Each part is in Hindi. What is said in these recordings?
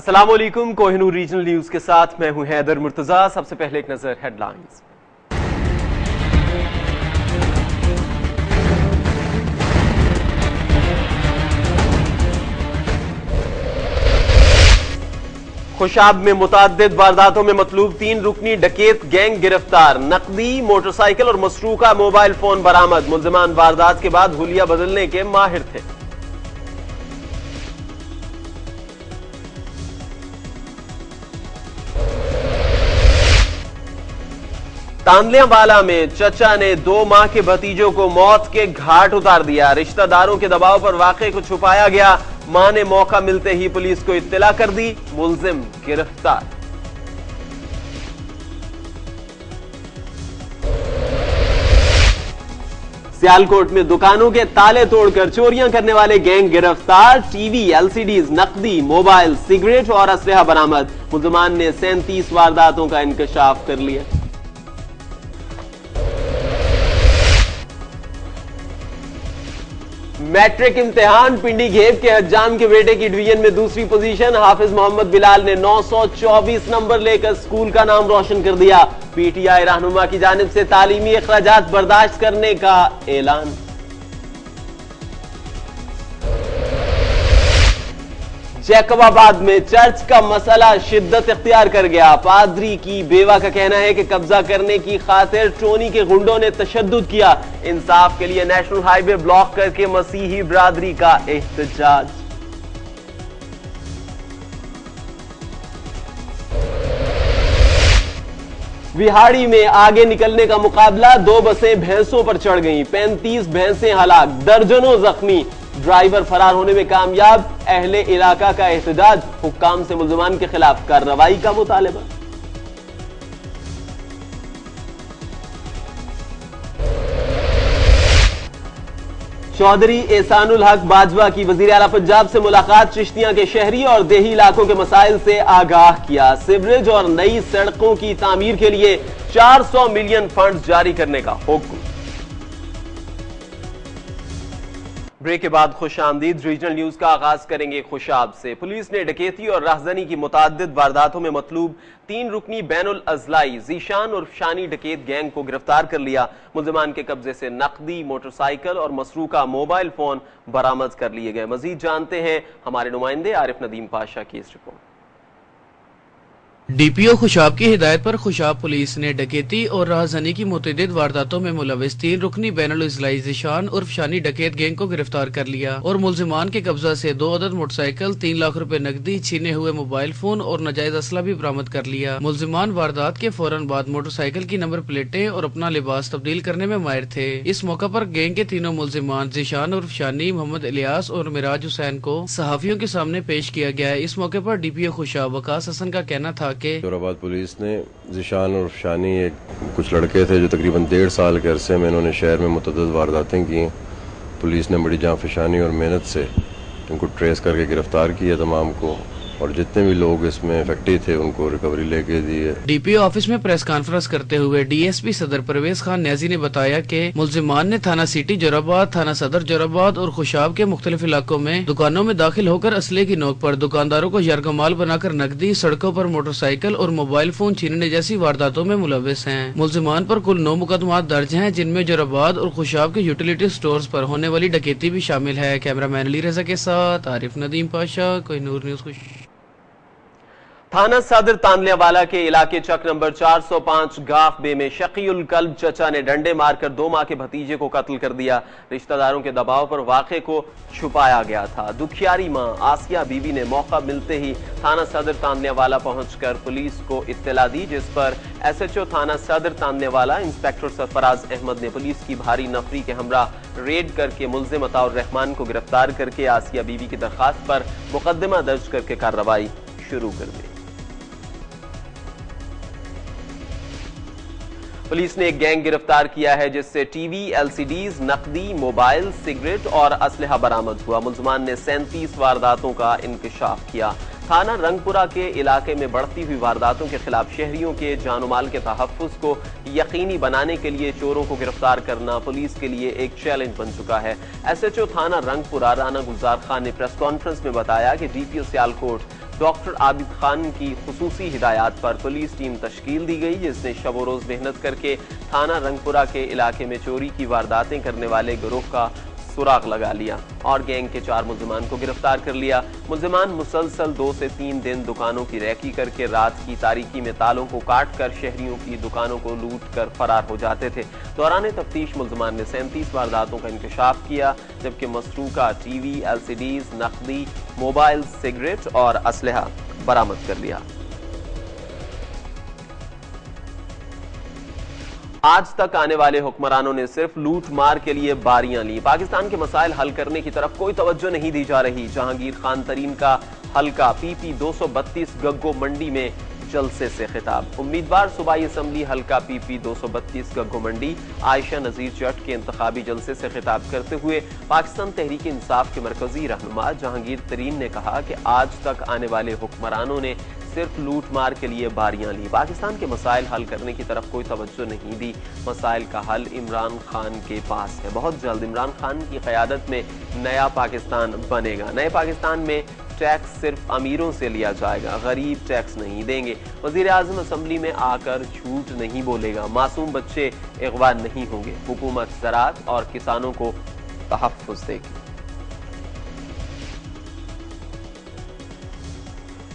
अस्सलाम वालेकुम, कोहिनूर रीजनल न्यूज के साथ मैं हूं हैदर मुर्तजा। सबसे पहले एक नजर हेडलाइंस। खुशाब में मुताद्दिद वारदातों में मतलूब 3 रुकनी डकैत गैंग गिरफ्तार। नकदी, मोटरसाइकिल और मसरूका मोबाइल फोन बरामद। मुल्जिमान वारदात के बाद हुलिया बदलने के माहिर थे। तांदलियावाला में चचा ने 2 माह के भतीजों को मौत के घाट उतार दिया। रिश्तेदारों के दबाव पर वाकये को छुपाया गया। मां ने मौका मिलते ही पुलिस को इत्तला कर दी। मुल्जिम गिरफ्तार। सियालकोट में दुकानों के ताले तोड़कर चोरियां करने वाले गैंग गिरफ्तार। टीवी, एलसीडीज, नकदी, मोबाइल, सिगरेट और असलहा बरामद। मुल्जिमान ने 37 वारदातों का इंकशाफ कर लिया। मैट्रिक इम्तिहान, पिंडी घेब के हज्जाम के बेटे की डिवीजन में दूसरी पोजीशन। हाफिज मोहम्मद बिलाल ने 924 नंबर लेकर स्कूल का नाम रोशन कर दिया। पीटीआई रहनुमा की जानिब से तालीमी अखराजात बर्दाश्त करने का ऐलान। जैकबाबाद में चर्च का मसला शिद्दत इख्तियार कर गया। पादरी की बेवा का कहना है कि कब्जा करने की खातिर टोनी के गुंडों ने तशद्दुद किया। इंसाफ के लिए नेशनल हाईवे ब्लॉक करके मसीही बिरादरी का एहतजाज। विहाड़ी में आगे निकलने का मुकाबला। 2 बसें भैंसों पर चढ़ गईं। 35 भैंसें हलाक, दर्जनों जख्मी। ड्राइवर फरार होने में कामयाब। अहले इलाका का एहतजाज। हुक्काम से मुल्जिमान के खिलाफ कार्रवाई का मुतालबा। चौधरी एहसानुल हक बाजवा की वजीर आला पंजाब से मुलाकात। चिश्तियां के शहरी और देही इलाकों के मसाइल से आगाह किया। सिवरेज और नई सड़कों की तामीर के लिए 400 मिलियन फंड जारी करने का हुक्म। ब्रेक के बाद खुशामदीद। रीजनल न्यूज का आगाज करेंगे खुशाब से। पुलिस ने डकैती और राहजनी की मुताद्दिद वारदातों में मतलूब 3 रुकनी बैनुल अजलाई जीशान और शानी डकैत गैंग को गिरफ्तार कर लिया। मुल्जिमान के कब्जे से नकदी, मोटरसाइकिल और मसरूका मोबाइल फोन बरामद कर लिए गए। मजीद जानते हैं हमारे नुमाइंदे आरिफ नदीम पाशा की इस रिपोर्ट। डीपीओ खुशाब की हिदायत पर खुशाब पुलिस ने डकैती और राहजनी की मुतअद्दिद वारदातों में मुलविस 3 रुकनी बैनुल अजलाई जीशान उर्फ शानी डकैत गैंग को गिरफ्तार कर लिया और मुल्जिमान के कब्जा से 2 अदद मोटरसाइकिल, 3 लाख रुपए नकदी, छीने हुए मोबाइल फोन और नाजायज असला भी बरामद कर लिया। मुल्जिमान वारदात के फौरन बाद मोटरसाइकिल की नंबर प्लेटें और अपना लिबास तब्दील करने में माहिर थे। इस मौका पर गैंग के तीनों मुल्जिमान जीशान उर्फ शानी, मोहम्मद इलियास और मिराज हुसैन को सहाफियों के सामने पेश किया गया। इस मौके पर डीपीओ खुशाब वकास हसन का कहना था कि जोराबाद पुलिस ने जीशान और शानी कुछ लड़के थे जो तकरीबन 1.5 साल के अरसे में इन्होंने शहर में मुतअद्दिद वारदातें की। पुलिस ने बड़ी जांफशानी और मेहनत से इनको ट्रेस करके गिरफ्तार किया तमाम को, और जितने भी लोग इसमें इफेक्टिव थे उनको रिकवरी लेके दी है। डीपीओ ऑफिस में प्रेस कॉन्फ्रेंस करते हुए डीएसपी सदर परवेज खान न्याजी ने बताया कि मुल्जिमान ने थाना सिटी जोराबाद, थाना सदर जोराबाद और खुशाब के मुख्तलिफ इलाकों में दुकानों में दाखिल होकर असले की नोक पर दुकानदारों को यरगमाल बनाकर नकदी, सड़कों पर मोटरसाइकिल और मोबाइल फोन छीनने जैसी वारदातों में मुलविस हैं। मुल्जिमान पर कुल 9 मुकदमात दर्ज हैं, जिनमें जोराबाद और खुशाब के यूटिलिटी स्टोर्स पर होने वाली डकैती भी शामिल है। कैमरामैन अली रजा के साथ आरिफ नदीम पाशा, कोहिनूर न्यूज खुश। थाना सदर तांदलियावाला के इलाके चक नंबर 405 गाफ बे में शकीउल कल्ब चचा ने डंडे मारकर 2 माह के भतीजे को कत्ल कर दिया। रिश्तेदारों के दबाव पर वाक़े को छुपाया गया था। दुखियारी मां आसिया बीबी ने मौका मिलते ही थाना सदर तांदलियावाला पहुंचकर पुलिस को इत्तला दी, जिस पर एसएचओ थाना सदर तांदलियावाला इंस्पेक्टर सरफराज अहमद ने पुलिस की भारी नफरी के हमरा रेड करके मुल्जिम अताउर रहमान को गिरफ्तार करके आसिया बीबी की दरखास्त पर मुकदमा दर्ज करके कार्रवाई शुरू कर दी। पुलिस ने एक गैंग गिरफ्तार किया है जिससे टीवी, एलसीडीज, नकदी, मोबाइल, सिगरेट और असलहा बरामद हुआ। मुल्जिमान ने 37 वारदातों का इंकशाफ किया। थाना रंगपुरा के इलाके में बढ़ती हुई वारदातों के खिलाफ शहरियों के जानमाल के तहफ्फुज को यकीनी बनाने के लिए चोरों को गिरफ्तार करना पुलिस के लिए एक चैलेंज बन चुका है। एसएचओ थाना रंगपुरा राना गुलजार खान ने प्रेस कॉन्फ्रेंस में बताया कि डीपीओ सियालकोट डॉक्टर आबिद खान की खुसूसी हिदायत पर पुलिस टीम तश्कील दी गई, जिसने शब रोज मेहनत करके थाना रंगपुरा के इलाके में चोरी की वारदातें करने वाले गिरोह का सुराग लगा लिया और गैंग के 4 मुल्जिमान को गिरफ्तार कर लिया। मुल्जिमान मुसलसल 2 से 3 दिन दुकानों की रैकी करके रात की तारीकी में तालों को काट कर शहरियों की दुकानों को लूट कर फरार हो जाते थे। दौरान तफ्तीश मुल्जिमान ने 37 वारदातों का इंकशाफ किया, जबकि मसरूका टीवी, LCDs, नकदी, मोबाइल, सिगरेट और असलहा बरामद कर लिया। आज तक आने वाले हुक्मरानों ने सिर्फ लूट मार के लिए बारियां ली। पाकिस्तान के मसाइल हल करने की तरफ कोई तवज्जो नहीं दी जा रही। जहांगीर खान तरीन का हल्का PP 232 गग्गो मंडी में जलसे से खिताब। उम्मीदवार सूबाई असम्बली हल्का PP 232 गग्गो मंडी आयशा नजीर जट के इंतखाबी जलसे से खिताब करते हुए पाकिस्तान तहरीक इंसाफ के मरकजी रहनुमा जहांगीर तरीन ने कहा कि आज तक आने वाले हुक्मरानों ने सिर्फ लूट मार के लिए बारियां ली। पाकिस्तान के मसाइल हल करने की तरफ कोई तवज्जो नहीं दी। मसाइल का हल इमरान खान के पास है। बहुत जल्द इमरान खान की क़यादत में नया पाकिस्तान बनेगा। नए पाकिस्तान में टैक्स सिर्फ अमीरों से लिया जाएगा, गरीब टैक्स नहीं देंगे। वजीर आज़म असम्बली में आकर झूठ नहीं बोलेगा, मासूम बच्चे अगवा नहीं होंगे। हुकूमत ज़राअत और किसानों को तहफ़्फ़ुज़ देगी।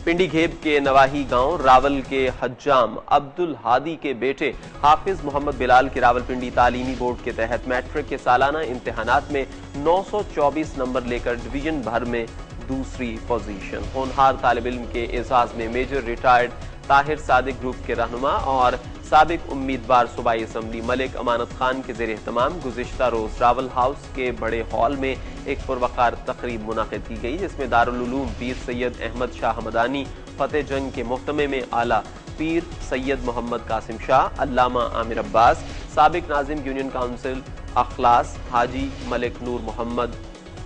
पिंडी घेब के नवाही गांव रावल के हज्जाम अब्दुल हादी के बेटे हाफिज मोहम्मद बिलाल की रावलपिंडी तालीमी बोर्ड के तहत मैट्रिक के सालाना इम्तिहानात में 924 नंबर लेकर डिवीजन भर में दूसरी पोजीशन। होनहार तालिब इल्म के एजाज में major retired Tahir Sadiq group के रहनुमा और साबिक उम्मीदवार सूबाई असम्बली मलिक अमानत खान के ज़ेर एहतमाम गुज़िश्ता रोज रावल हाउस के बड़े हॉल में एक पुरवकार तकरीब मुनाकिद की गई, जिसमें दारुल उलूम पीर सैयद अहमद शाह हमदानी फतेह जंग के मुहतमे में आला पीर सैयद मोहम्मद कासिम शाह, अल्लामा आमिर अब्बास, साबिक नाजिम यूनियन काउंसिल अखलास हाजी मलिक नूर मोहम्मद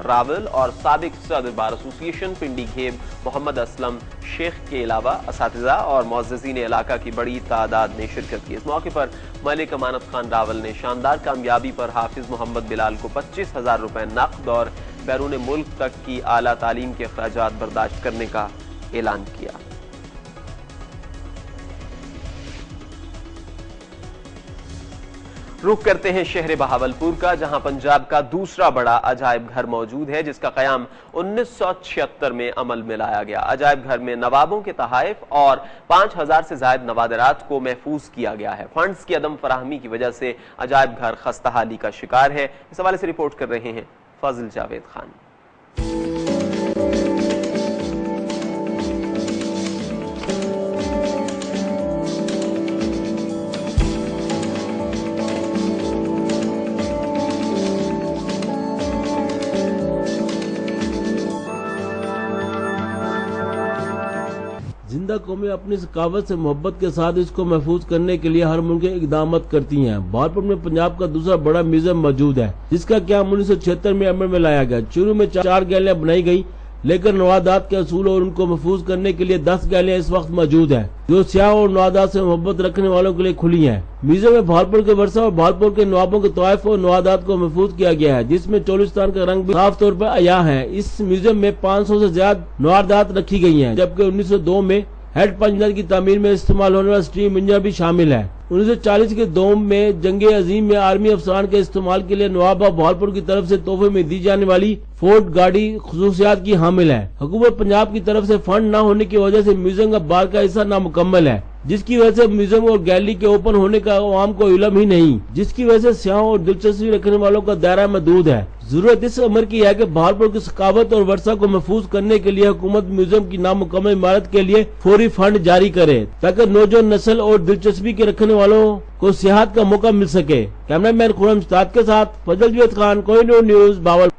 रावल और साबिक सदर बार एसोसिएशन पिंडी घेब मोहम्मद असलम शेख के अलावा असातिज़ा और मुअज़्ज़िज़ीन इलाका की बड़ी तादाद ने शिरकत की। इस मौके पर मलिक अमानत खान रावल ने शानदार कामयाबी पर हाफिज मोहम्मद बिलाल को 25,000 रुपए नकद और बैरून मुल्क तक की आला तालीम के अखराजात बर्दाश्त करने का ऐलान किया। रुख करते हैं शहर बहावलपुर का, जहां पंजाब का दूसरा बड़ा अजायब घर मौजूद है, जिसका कयाम 1976 में अमल में लाया गया। अजायब घर में नवाबों के तहाइफ और 5000 से ज्यादा नवादरात को महफूज किया गया है। फंड्स की अदम फराहमी की वजह से अजायब घर खस्ताहाली का शिकार है। इस हवाले से रिपोर्ट कर रहे हैं फाजिल जावेद खान। जिंदा कौमें अपनी सकावत से मोहब्बत के साथ इसको महफूज करने के लिए हर मुमकिन इकदाम करती हैं। बहावलपुर में पंजाब का दूसरा बड़ा म्यूजियम मौजूद है, जिसका क्याम 1976 में अमल में लाया गया। शुरू में 4 गैलरियां बनाई गई, लेकिन नवादात के असूल और उनको महफूज करने के लिए 10 गैलरियां इस वक्त मौजूद है, जो सियाह और नवादात से मोहब्बत रखने वालों के लिए खुली है। म्यूजियम में बहावलपुर के वर्षा और बहावलपुर के नवाबों के तवाइफ और नवादात को महफूज किया गया है, जिसमें चोलिस्तान का रंग भी साफ तौर पर आया है। इस म्यूजियम में 500 से ज्यादा नवादात रखी गई है, जबकि 1902 में हेड पंच की तामीर में इस्तेमाल होने वाला स्टीम इंजन भी शामिल है। 1940 के दोम में जंगे अजीम में आर्मी अफसरान के इस्तेमाल के लिए नवाबा बहावलपुर की तरफ से तोहफे में दी जाने वाली फोर्ट गाड़ी खुसूसियात की हामिल है। हुकूमत पंजाब की तरफ से फंड न होने की वजह से म्यूजियम का बाहर का हिस्सा नामुकम्मल है, जिसकी वजह से म्यूजियम और गैलरी के ओपन होने का आवाम को इल्म ही नहीं, जिसकी वजह से सियाहों और दिलचस्पी रखने वालों का दायरा महदूद है। जरूरत इस अमर की है कि बहावलपुर की सकावत और वर्षा को महफूज करने के लिए हुकूमत म्यूजियम की नामुकम्मल इमारत के लिए फौरी फंड जारी करे, ताकि नौजवान नस्ल और दिलचस्पी के रखने वालों को सियाहत का मौका मिल सके। कैमरामैन खुरम उस्ताद के साथ फजल जावेद खान, कोहिनूर न्यूज, बहावलपुर।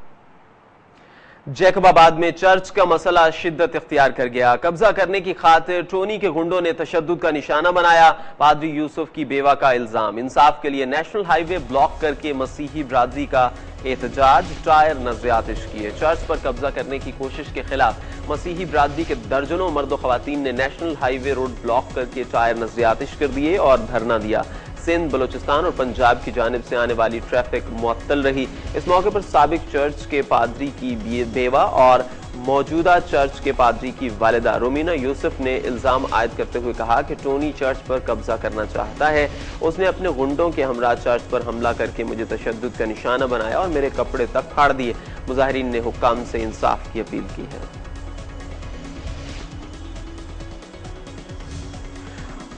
जैकबाबाद में चर्च का मसला शिद्दत इख्तियार कर गया। कब्जा करने की खातिर टोनी के गुंडों ने तशद्दुद का निशाना बनाया। पादरी यूसुफ की बेवा का इल्जाम। इंसाफ के लिए नेशनल हाईवे ब्लॉक करके मसीही बरादरी का एहतजाज, टायर नज़र आतिश किए। चर्च पर कब्जा करने की कोशिश के खिलाफ मसीही बरादरी के दर्जनों मर्द और खवातीन ने नेशनल हाईवे रोड ब्लॉक करके टायर नज़र आतिश कर दिए और धरना दिया। सिंध, बलोचिस्तान और पंजाब की जानिब से आने वाली ट्रैफिक मुअत्तल रही। इस मौके पर साबिक चर्च के पादरी की बेवा और मौजूदा चर्च के पादरी की वालिदा रोमीना यूसुफ ने इल्जाम आयद करते हुए कहा कि टोनी चर्च पर कब्जा करना चाहता है। उसने अपने गुंडों के हमरा चर्च पर हमला करके मुझे तशद्दुद का निशाना बनाया और मेरे कपड़े तक फाड़ दिए। मुजाहिरीन ने हुक्काम से इंसाफ की अपील की है।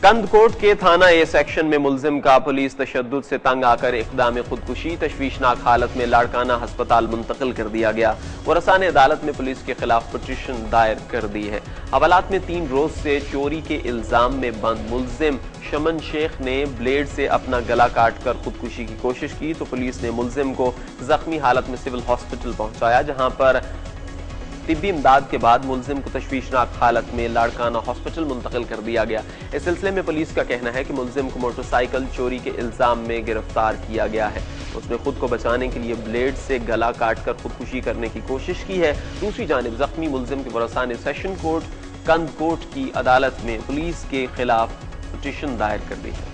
कंदकोट के थाना ए सेक्शन में मुलजिम का पुलिस तशद्दुद से तंग आकर इक़दाम खुदकुशी, तशवीशनाक हालत में लाड़काना अस्पताल मुंतकिल कर दिया गया। वरसा ने अदालत में पुलिस के खिलाफ पिटीशन दायर कर दी है। हवालात में 3 रोज से चोरी के इल्जाम में बंद मुलजिम शमन शेख ने ब्लेड से अपना गला काट कर खुदकुशी की कोशिश की तो पुलिस ने मुलजिम को जख्मी हालत में सिविल हॉस्पिटल पहुंचाया, जहां पर तिब्बी इमदाद के बाद मुलजिम को तशवीशनाक हालत में लाड़काना हॉस्पिटल मुंतकिल कर दिया गया। इस सिलसिले में पुलिस का कहना है कि मुलजिम को मोटरसाइकिल चोरी के इल्जाम में गिरफ्तार किया गया है। उसने खुद को बचाने के लिए ब्लेड से गला काटकर खुदकुशी करने की कोशिश की है। दूसरी जानिब जख्मी मुलजिम के वरसा ने सेशन कोर्ट कंदकोट की अदालत में पुलिस के खिलाफ पिटीशन दायर कर दी है।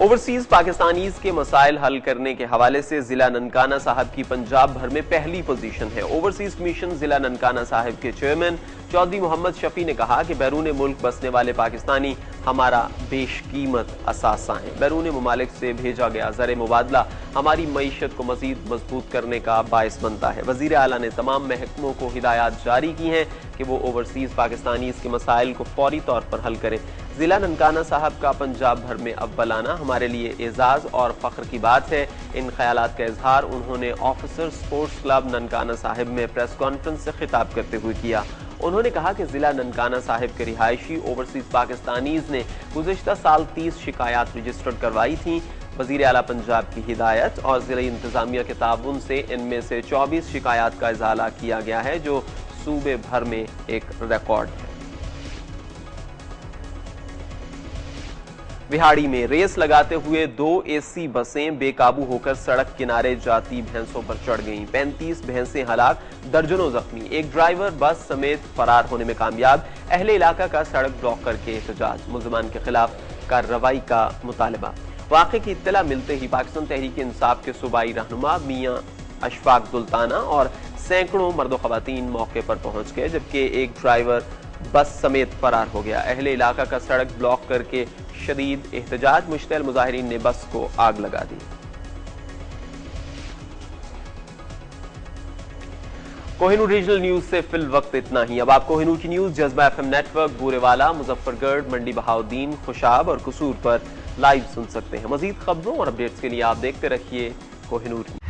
ओवरसीज पाकिस्तानीज के मसाइल हल करने के हवाले से जिला ननकाना साहब की पंजाब भर में पहली पोजीशन है। ओवरसीज कमीशन जिला ननकाना साहब के चेयरमैन चौधरी मोहम्मद शफी ने कहा कि बैरून मुल्क बसने वाले पाकिस्तानी हमारा बेशकीमत असासा है। बैरून ममालिक से भेजा गया ज़र मुबादला हमारी मईशत को मजीद मजबूत करने का बायस बनता है। वजीर आला ने तमाम महकमों को हिदायत जारी की हैं कि वो ओवरसीज पाकिस्तानीज के मसाइल को फौरी तौर पर हल करें। जिला ननकाना साहब का पंजाब भर में अव्वल आना हमारे लिए एजाज और फख्र की बात है। इन ख्यालात का इजहार उन्होंने officer sports club Nankana Sahib में प्रेस कॉन्फ्रेंस से खिताब करते हुए किया। उन्होंने कहा कि जिला ननकाना साहिब के रिहायशी ओवरसीज पाकिस्तानीज ने गुज़िश्ता साल 30 शिकायत रजिस्टर्ड करवाई थी। वजीर आला पंजाब की हिदायत और जिला इंतजामिया के ताउन से इनमें से 24 शिकायत का इजाला किया गया है, जो सूबे भर में एक रिकॉर्ड है। विहाड़ी में रेस लगाते हुए 2 एसी बसें बेकाबू होकर सड़क किनारे जाती भैंसों पर चढ़ गईं। 35 भैंसें हलाक, दर्जनों जख्मी। एक ड्राइवर बस समेत फरार होने में कामयाब। अहले इलाका का सड़क ब्लॉक करके एहतजाज, मुल्जिमान के खिलाफ कार्रवाई का मुतालबा। वाक़े की इत्तला मिलते ही पाकिस्तान तहरीक इंसाफ के सूबाई रहनुमा मियां अशफाक दुल्ताना और सैकड़ों मर्द ख़वातीन मौके पर पहुंच गए, जबकि एक ड्राइवर बस समेत फरार हो गया। अहले इलाका का सड़क ब्लॉक करके शदीद एहतजाज, मुश्तइल मुजाहिरीन ने बस को आग लगा दी। कोहिनूर रीजनल न्यूज से फिल वक्त इतना ही। अब आप कोहिनूर की न्यूज जज्बा FM नेटवर्क, बूरेवाला, मुजफ्फरगढ़, मंडी बहाउद्दीन, खुशाब और कसूर पर लाइव सुन सकते हैं। मजीद खबरों और अपडेट्स के लिए आप देखते रहिए कोहिनूर।